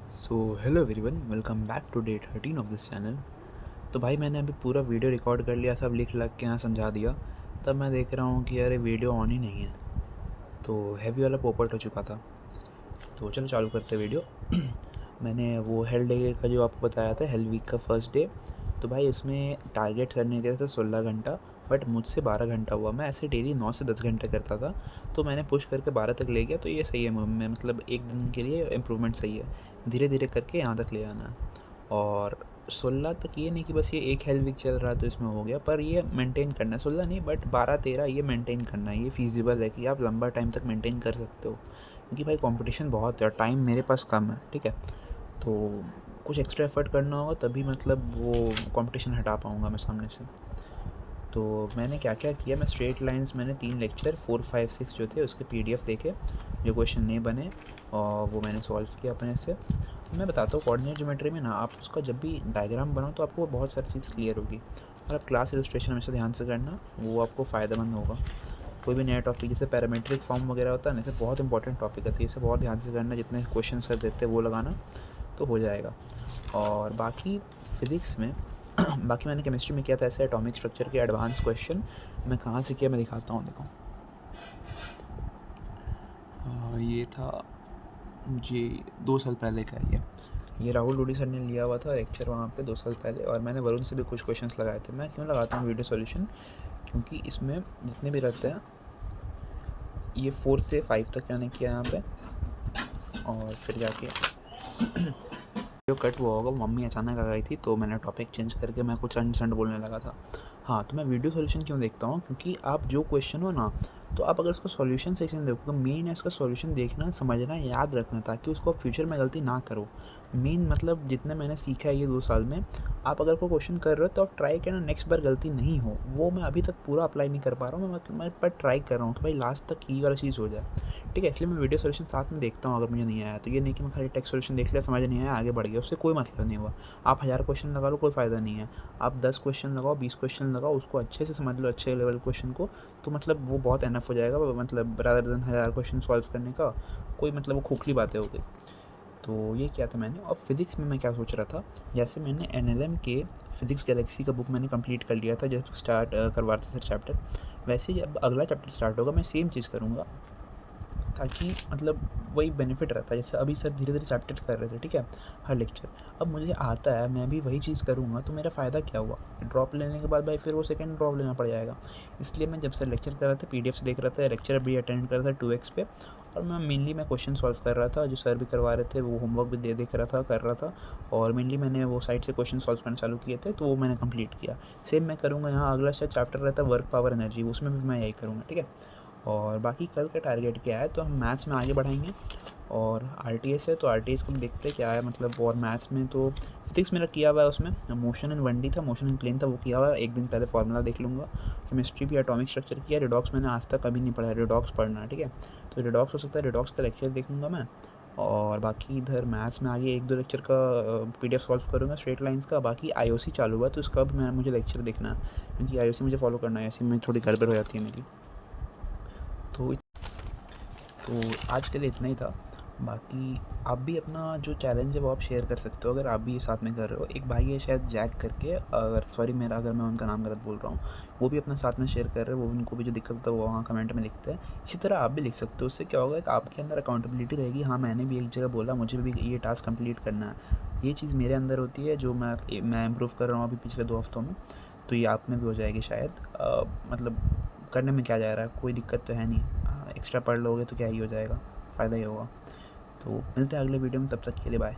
So hello everyone, welcome back to day 13 of this channel. तो भाई मैंने अभी पूरा वीडियो रिकॉर्ड कर लिया, सब लिख लग के यहाँ समझा दिया। तब मैं देख रहा हूँ कि अरे वीडियो ऑन ही नहीं है, तो हैवी वाला पोपट हो चुका था। तो चलो चालू करते वीडियो। मैंने वो हेल डे का जो आपको बताया था, हेल वीक का फर्स्ट डे, तो भाई इसमें टारगेट करने दिया था 16 घंटा, बट मुझसे 12 घंटा हुआ। मैं ऐसे डेली 9 से 10 घंटे करता था, तो मैंने पुश करके 12 तक ले गया। तो ये सही है, मैं मतलब एक दिन के लिए इम्प्रूवमेंट सही है। धीरे धीरे करके यहाँ तक ले आना है। और 16 तक ये नहीं कि बस ये एक हेल वीक चल रहा है तो इसमें हो गया, पर ये मेंटेन करना है। 16 नहीं बट 12-13 ये मेंटेन करना है। ये फिजिबल है कि आप लंबा टाइम तक मेंटेन कर सकते हो, क्योंकि भाई कंपटीशन बहुत है, टाइम मेरे पास कम है, ठीक है। तो कुछ एक्स्ट्रा एफर्ट करना होगा तभी मतलब वो कंपटीशन हटा पाऊँगा मैं सामने से। तो मैंने क्या क्या किया, मैं स्ट्रेट लाइंस, मैंने 3 लेक्चर 4, 5, 6 जो थे उसके PDF देखे, जो क्वेश्चन नहीं बने, और वो मैंने सॉल्व किया अपने से। मैं बताता हूँ, कोऑर्डिनेट ज्योमेट्री में ना आप उसका जब भी डायग्राम बनाओ तो आपको बहुत सारी चीज़ क्लियर होगी। और आप क्लास इलस्ट्रेशन हमेशा ध्यान से करना, वो आपको फ़ायदेमंद होगा। कोई भी नया टॉपिक जैसे पैरामेट्रिक फॉर्म वगैरह होता है ना, इसे बहुत इंपॉर्टेंट टॉपिक है, तो इसे बहुत ध्यान से करना। जितने क्वेश्चन सर देते हैं वो लगाना, तो हो जाएगा। और बाकी फिज़िक्स में बाकी मैंने केमिस्ट्री में किया था ऐसे एटॉमिक स्ट्रक्चर के एडवांस क्वेश्चन। मैं कहाँ से किया मैं दिखाता हूँ, देखो। ये था जी 2 साल पहले का है ये राहुल डोडी सर ने लिया हुआ था लेक्चर वहाँ पे 2 साल पहले। और मैंने वरुण से भी कुछ क्वेश्चंस लगाए थे। मैं क्यों लगाता हूँ वीडियो सॉल्यूशन, क्योंकि इसमें जितने भी रहते हैं, ये 4 से 5 तक मैंने किया यहाँ पे। और फिर जाके वीडियो कट हुआ होगा, मम्मी अचानक आ गई थी तो मैंने टॉपिक चेंज करके मैं कुछ अंड बोलने लगा था। हाँ, तो मैं वीडियो सॉल्यूशन क्यों देखता हूँ, क्योंकि आप जो क्वेश्चन हो ना, तो आप अगर उसका सॉल्यूशन सही से नहीं देखोगे, मेन है इसका सॉल्यूशन देखना, समझना, याद रखना, ताकि उसको आप फ्यूचर में गलती ना करो। मेन मतलब जितना मैंने सीखा है ये 2 साल में, आप अगर कोई क्वेश्चन कर रहे हो तो आप ट्राई करना नेक्स्ट बार गलती नहीं हो। वो मैं अभी तक पूरा अप्लाई नहीं कर पा रहा हूँ, मैं पर ट्राई कर रहा हूँ कि भाई लास्ट तक ये वाला चीज़ हो जाए, ठीक है। इसलिए मैं वीडियो सॉल्यूशन साथ में देखता हूँ। अगर मुझे नहीं आया तो ये नहीं कि मैं खाली टेक्स्ट सॉल्यूशन देख लिया, समझ नहीं आया, आगे बढ़ गया, उससे कोई मतलब नहीं हुआ। आप 1000 क्वेश्चन लगा लो, कोई फ़ायदा नहीं है। आप 10 क्वेश्चन लगाओ, 20 क्वेश्चन लगाओ, उसको अच्छे से समझ लो, अच्छे लेवल क्वेश्चन को, तो मतलब वो बहुत एनफ हो जाएगा। मतलब रादर देन 1000 क्वेश्चन सॉल्व करने का कोई मतलब वो खोखली बातें हो गई। तो ये क्या था मैंने। और फिज़िक्स में मैं क्या सोच रहा था, जैसे मैंने NLM के फिज़िक्स गैलेक्सी का बुक मैंने कंप्लीट कर लिया था जब स्टार्ट करवाते सर चैप्टर, वैसे ही अब अगला चैप्टर स्टार्ट होगा, मैं सेम चीज़ करूँगा, ताकि मतलब वही बेनिफिट रहता है। जैसे अभी सर धीरे धीरे चैप्टर कर रहे थे, ठीक है, हर लेक्चर। अब मुझे आता है, मैं भी वही चीज़ करूँगा, तो मेरा फ़ायदा क्या हुआ। ड्रॉप लेने के बाद भाई फिर वो सेकंड ड्रॉप लेना पड़ जाएगा। इसलिए मैं जब सर लेक्चर कर रहा था PDF से देख रहा था, लेक्चर भी अटेंड कर रहा था 2x पे, और मैं मेनली क्वेश्चन सॉल्व कर रहा था। जो सर भी करवा रहे थे वो होमवर्क भी देख रहा था, कर रहा था। और मेनली मैंने वो साइड से क्वेश्चन सॉल्व करना चालू किए थे, तो वो मैंने कंप्लीट किया। सेम मैं करूँगा यहाँ। अगला शायद चैप्टर रहता है वर्क पावर एनर्जी, उसमें भी मैं यही करूँगा, ठीक है। और बाकी कल का टारगेट क्या है, तो हम मैथ्स में आगे बढ़ाएंगे। और RTS है तो RTS को भी देखते हैं क्या है मतलब। और मैथ्स में तो फिजिक्स मेरा किया हुआ है, उसमें मोशन इन 1D था, मोशन इन प्लेन था, वो किया हुआ है। एक दिन पहले फार्मूला देख लूँगा। केमिस्ट्री भी एटॉमिक स्ट्रक्चर किया। रिडॉक्स मैंने आज तक कभी नहीं पढ़ा है, रिडॉक्स पढ़ना है, ठीक है। तो रिडॉक्स हो सकता है, रिडॉक्स का लेक्चर देखूँगा मैं। और बाकी इधर मैथ्स में आगे 1-2 लेक्चर का PDF सॉल्व करूँगा स्ट्रेट लाइंस का। बाकी IOC चालू हुआ तो उसका भी मुझे लेक्चर देखना है, क्योंकि IOC मुझे फॉलो करना है, ऐसे में थोड़ी गड़बड़ हो जाती है मेरी। तो आज के लिए इतना ही था। बाकी आप भी अपना जो चैलेंज है वो आप शेयर कर सकते हो, अगर आप भी ये साथ में कर रहे हो। एक भाई है शायद जैक करके, अगर सॉरी मेरा अगर मैं उनका नाम गलत बोल रहा हूँ, वो भी अपना साथ में शेयर कर रहे हैं। वो उनको भी जो दिक्कत होता है वो वहाँ कमेंट में लिखते हैं। इसी तरह आप भी लिख सकते हो। उससे क्या होगा कि आपके अंदर अकाउंटेबिलिटी रहेगी। हाँ, मैंने भी एक जगह बोला, मुझे भी ये टास्क कंप्लीट करना है, ये चीज़ मेरे अंदर होती है जो मैं इम्प्रूव कर रहा हूँ अभी पिछले 2 हफ्तों में। तो ये आप में भी हो जाएगी शायद। मतलब करने में क्या जा रहा है, कोई दिक्कत तो है नहीं। एक्स्ट्रा पढ़ लोगे तो क्या ही हो जाएगा, फ़ायदा ही होगा। तो मिलते हैं अगले वीडियो में, तब तक के लिए बाय।